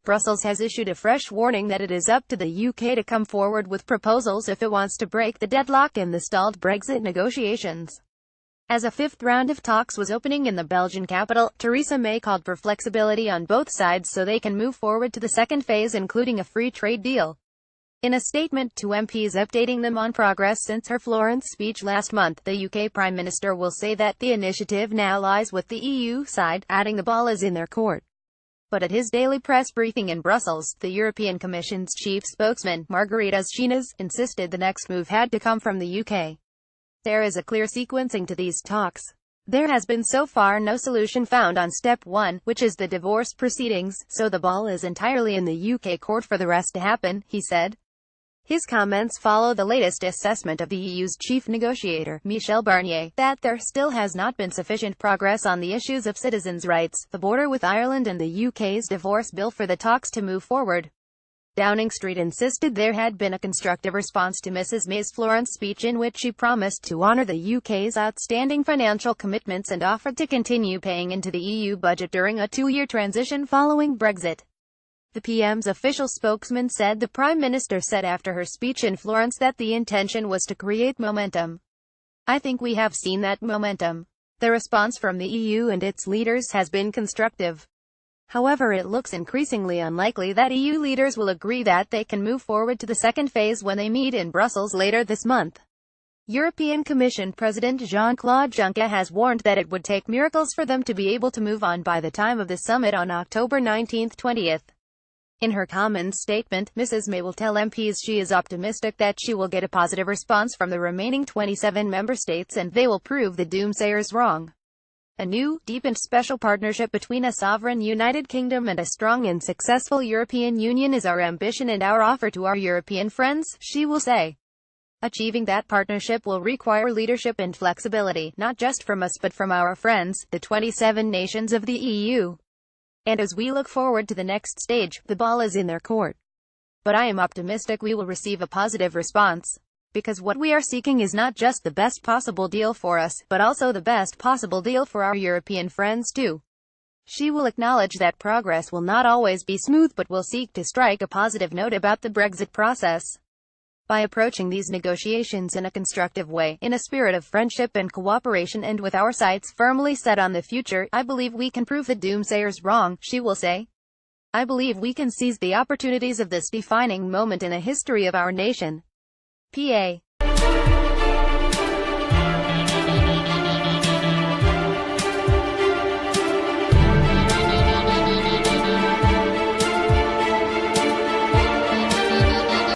Brussels has issued a fresh warning that it is up to the UK to come forward with proposals if it wants to break the deadlock in the stalled Brexit negotiations. As a fifth round of talks was opening in the Belgian capital, Theresa May called for flexibility on both sides so they can move forward to the second phase, including a free trade deal. In a statement to MPs updating them on progress since her Florence speech last month, the UK Prime Minister will say that the initiative now lies with the EU side, adding the ball is in their court. But at his daily press briefing in Brussels, the European Commission's chief spokesman, Margaritas Schinas, insisted the next move had to come from the UK. There is a clear sequencing to these talks. There has been so far no solution found on step 1, which is the divorce proceedings, so the ball is entirely in the UK court for the rest to happen, he said. His comments follow the latest assessment of the EU's chief negotiator, Michel Barnier, that there still has not been sufficient progress on the issues of citizens' rights, the border with Ireland and the UK's divorce bill for the talks to move forward. Downing Street insisted there had been a constructive response to Mrs May's Florence speech in which she promised to honour the UK's outstanding financial commitments and offered to continue paying into the EU budget during a 2-year transition following Brexit. The PM's official spokesman said the Prime Minister said after her speech in Florence that the intention was to create momentum. I think we have seen that momentum. The response from the EU and its leaders has been constructive. However, it looks increasingly unlikely that EU leaders will agree that they can move forward to the second phase when they meet in Brussels later this month. European Commission President Jean-Claude Juncker has warned that it would take miracles for them to be able to move on by the time of the summit on October 19-20. In her Commons statement, Mrs May will tell MPs she is optimistic that she will get a positive response from the remaining 27 member states and they will prove the doomsayers wrong. A new, deep and special partnership between a sovereign United Kingdom and a strong and successful European Union is our ambition and our offer to our European friends, she will say. Achieving that partnership will require leadership and flexibility, not just from us but from our friends, the 27 nations of the EU. And as we look forward to the next stage, the ball is in their court. But I am optimistic we will receive a positive response. Because what we are seeking is not just the best possible deal for us, but also the best possible deal for our European friends too. She will acknowledge that progress will not always be smooth but will seek to strike a positive note about the Brexit process. By approaching these negotiations in a constructive way, in a spirit of friendship and cooperation and with our sights firmly set on the future, I believe we can prove the doomsayers wrong, she will say. I believe we can seize the opportunities of this defining moment in the history of our nation. PA